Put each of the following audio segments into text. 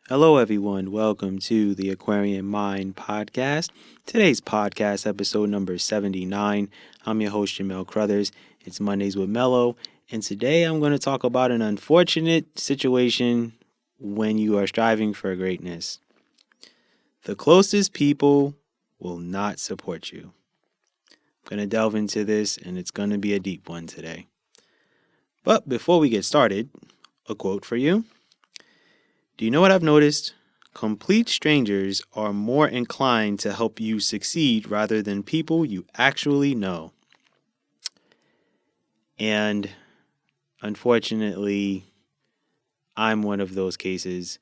Hello, everyone. Welcome to the Aquarian Mind podcast. Today's podcast, episode number 79. I'm your host, Jamel Crothers. It's Mondays with Mello. And today I'm going to talk about an unfortunate situation when you are striving for greatness. The closest people will not support you. I'm going to delve into this, and it's going to be a deep one today. But before we get started, a quote for you. Do you know what I've noticed? Complete strangers are more inclined to help you succeed rather than people you actually know. And unfortunately, I'm one of those cases,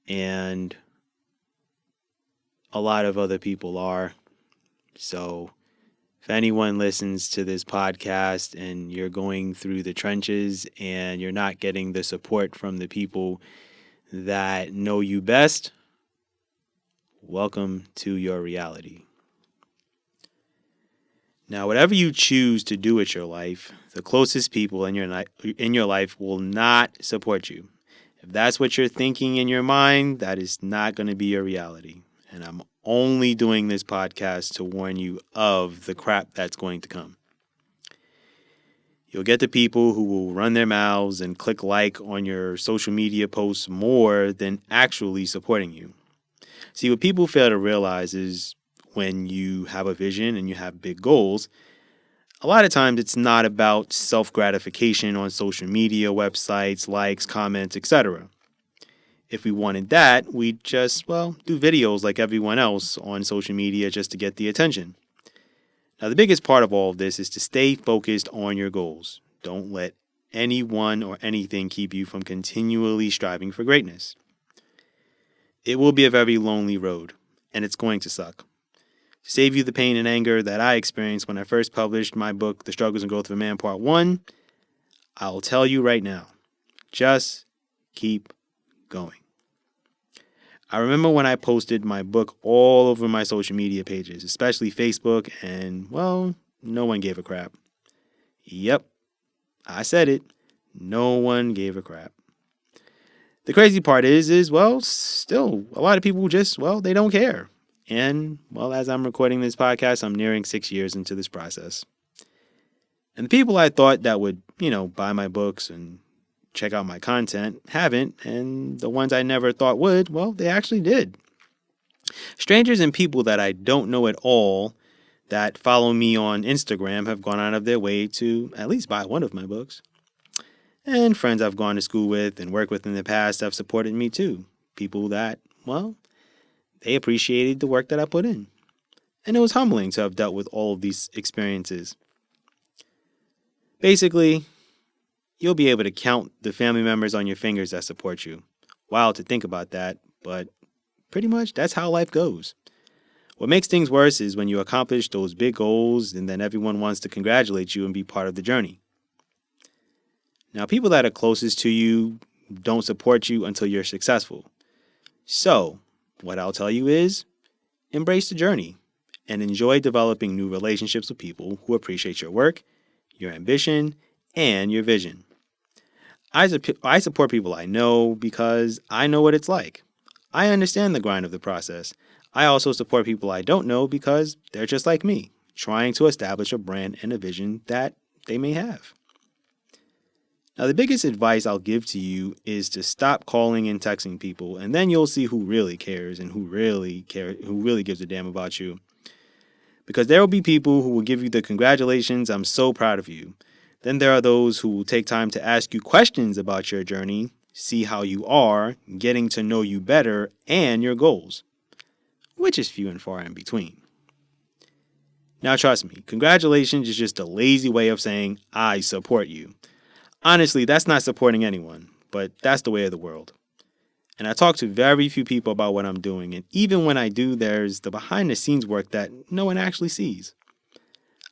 and a lot of other people are. So if anyone listens to this podcast and you're going through the trenches and you're not getting the support from the people that know you best, welcome to your reality. Now, whatever you choose to do with your life, the closest people in your life will not support you. If that's what you're thinking in your mind, that is not going to be your reality. And I'm only doing this podcast to warn you of the crap that's going to come. You'll get the people who will run their mouths and click like on your social media posts more than actually supporting you. See, what people fail to realize is when you have a vision and you have big goals, a lot of times it's not about self-gratification on social media, websites, likes, comments, etc. If we wanted that, we'd just, do videos like everyone else on social media just to get the attention. Now, the biggest part of all of this is to stay focused on your goals. Don't let anyone or anything keep you from continually striving for greatness. It will be a very lonely road, and it's going to suck. To save you the pain and anger that I experienced when I first published my book, The Struggles and Growth of a Man, Part 1, I'll tell you right now, just keep going. I remember when I posted my book all over my social media pages, especially Facebook, and, no one gave a crap. Yep, I said it. No one gave a crap. The crazy part is, still, a lot of people just, they don't care. And, as I'm recording this podcast, I'm nearing 6 years into this process. And the people I thought that would, buy my books and check out my content haven't, and the ones I never thought would, they actually did. Strangers and people that I don't know at all that follow me on Instagram have gone out of their way to at least buy one of my books. And friends I've gone to school with and worked with in the past have supported me too. People that, they appreciated the work that I put in. And it was humbling to have dealt with all of these experiences. Basically, you'll be able to count the family members on your fingers that support you. Wild to think about that, but pretty much that's how life goes. What makes things worse is when you accomplish those big goals and then everyone wants to congratulate you and be part of the journey. Now, people that are closest to you don't support you until you're successful. So, what I'll tell you is, embrace the journey and enjoy developing new relationships with people who appreciate your work, your ambition, and your vision. I support people I know because I know what it's like. I understand the grind of the process. I also support people I don't know because they're just like me, trying to establish a brand and a vision that they may have. Now, the biggest advice I'll give to you is to stop calling and texting people, and then you'll see who really cares and who really gives a damn about you. Because there will be people who will give you the congratulations, I'm so proud of you. Then there are those who will take time to ask you questions about your journey, see how you are, getting to know you better, and your goals, which is few and far in between. Now, trust me, congratulations is just a lazy way of saying, I support you. Honestly, that's not supporting anyone, but that's the way of the world. And I talk to very few people about what I'm doing, and even when I do, there's the behind-the-scenes work that no one actually sees.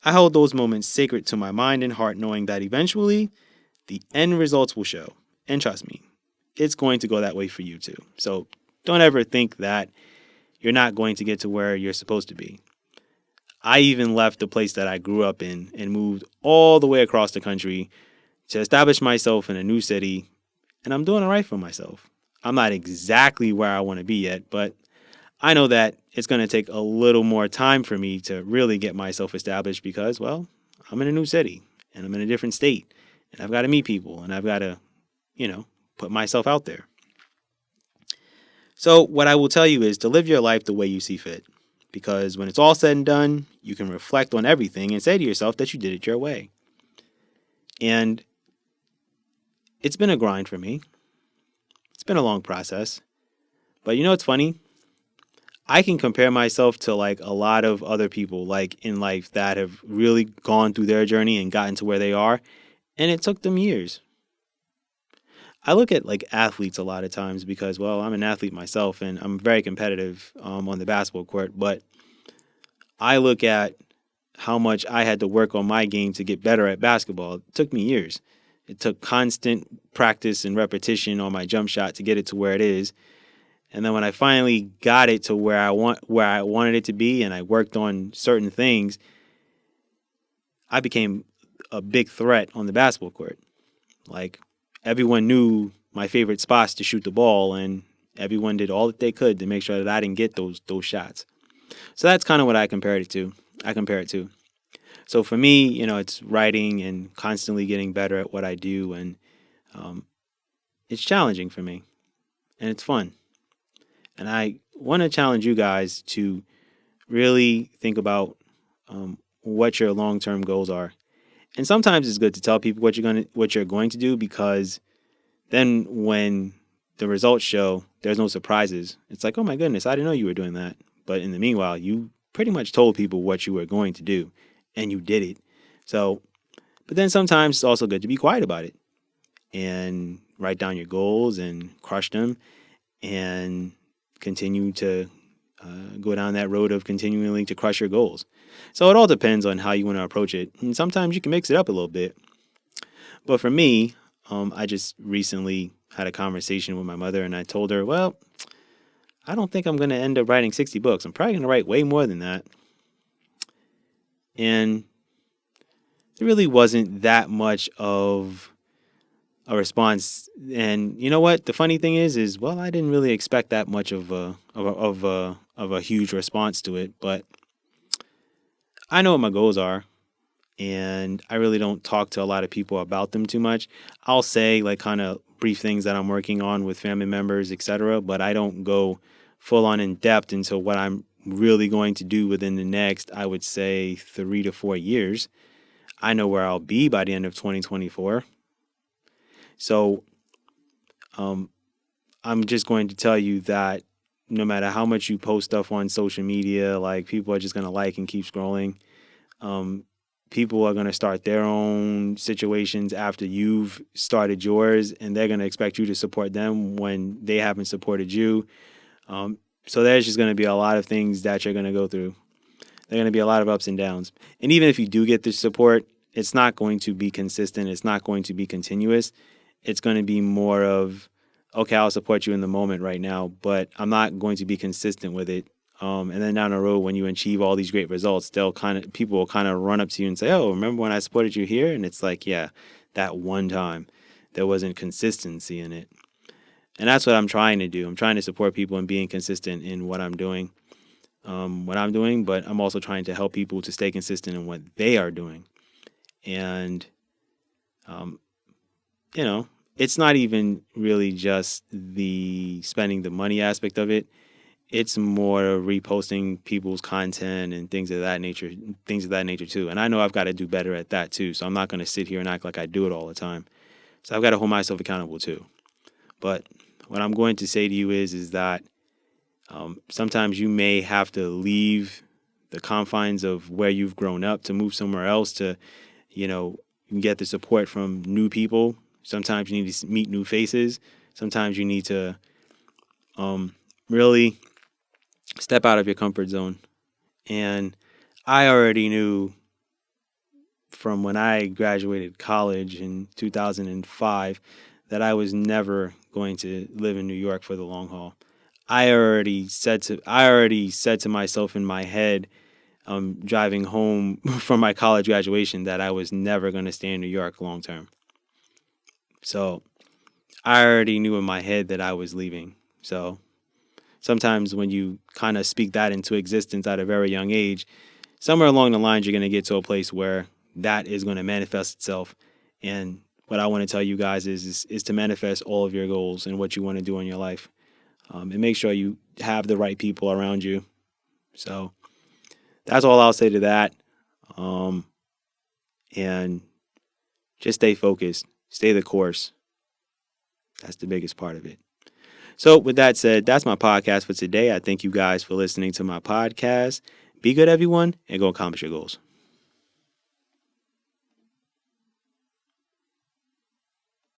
I hold those moments sacred to my mind and heart, knowing that eventually the end results will show. And trust me, it's going to go that way for you too. So don't ever think that you're not going to get to where you're supposed to be. I even left the place that I grew up in and moved all the way across the country to establish myself in a new city, and I'm doing all right for myself. I'm not exactly where I want to be yet, but I know that it's going to take a little more time for me to really get myself established because, well, I'm in a new city and I'm in a different state and I've got to meet people and I've got to, you know, put myself out there. So, what I will tell you is to live your life the way you see fit. Because when it's all said and done, you can reflect on everything and say to yourself that you did it your way. And it's been a grind for me. It's been a long process. But you know what's funny? I can compare myself to like a lot of other people like in life that have really gone through their journey and gotten to where they are, and it took them years. I look at like athletes a lot of times because, well, I'm an athlete myself and I'm very competitive on the basketball court, but I look at how much I had to work on my game to get better at basketball. It took me years. It took constant practice and repetition on my jump shot to get it to where it is. And then when I finally got it to where I wanted it to be and I worked on certain things, I became a big threat on the basketball court. Like everyone knew my favorite spots to shoot the ball and everyone did all that they could to make sure that I didn't get those shots. So that's kind of what I compare it to. So for me, it's writing and constantly getting better at what I do, and it's challenging for me, and it's fun. And I want to challenge you guys to really think about what your long-term goals are. And sometimes it's good to tell people what you're going to do, because then when the results show, there's no surprises. It's like, oh my goodness, I didn't know you were doing that. But in the meanwhile, you pretty much told people what you were going to do, and you did it. So, but then sometimes it's also good to be quiet about it and write down your goals and crush them and continue to go down that road of continuing to crush your goals. So it all depends on how you want to approach it. And sometimes you can mix it up a little bit. But for me, I just recently had a conversation with my mother, and I told her, well, I don't think I'm going to end up writing 60 books. I'm probably going to write way more than that. And there really wasn't that much of a response. And you know what? The funny thing is, well, I didn't really expect that much of a huge response to it. But I know what my goals are, and I really don't talk to a lot of people about them too much. I'll say like kind of brief things that I'm working on with family members, etc. But I don't go full on in depth into what I'm really going to do within the next, I would say, 3 to 4 years. I know where I'll be by the end of 2024. So I'm just going to tell you that no matter how much you post stuff on social media, like people are just going to like and keep scrolling. People are going to start their own situations after you've started yours, and they're going to expect you to support them when they haven't supported you. So there's just going to be a lot of things that you're going to go through. There are going to be a lot of ups and downs. And even if you do get the support, it's not going to be consistent. It's not going to be continuous. It's going to be more of, okay, I'll support you in the moment right now, but I'm not going to be consistent with it. And then down the road, when you achieve all these great results, people will kind of run up to you and say, oh, remember when I supported you here? And it's like, yeah, that one time there wasn't consistency in it. And that's what I'm trying to do. I'm trying to support people and being consistent in what I'm doing, but I'm also trying to help people to stay consistent in what they are doing. And, it's not even really just the spending the money aspect of it. It's more reposting people's content and things of that nature too. And I know I've got to do better at that too. So I'm not going to sit here and act like I do it all the time. So I've got to hold myself accountable too. But what I'm going to say to you is that sometimes you may have to leave the confines of where you've grown up to move somewhere else to, get the support from new people. Sometimes you need to meet new faces. Sometimes you need to really step out of your comfort zone. And I already knew from when I graduated college in 2005 that I was never going to live in New York for the long haul. I already said to myself in my head, driving home from my college graduation, that I was never going to stay in New York long term. So I already knew in my head that I was leaving. So sometimes when you kind of speak that into existence at a very young age, somewhere along the lines, you're going to get to a place where that is going to manifest itself. And what I want to tell you guys is to manifest all of your goals and what you want to do in your life. And make sure you have the right people around you. So that's all I'll say to that. Um, and just stay focused, stay the course. That's the biggest part of it. So, with that said, that's my podcast for today. I thank you guys for listening to my podcast. Be good, everyone, and go accomplish your goals.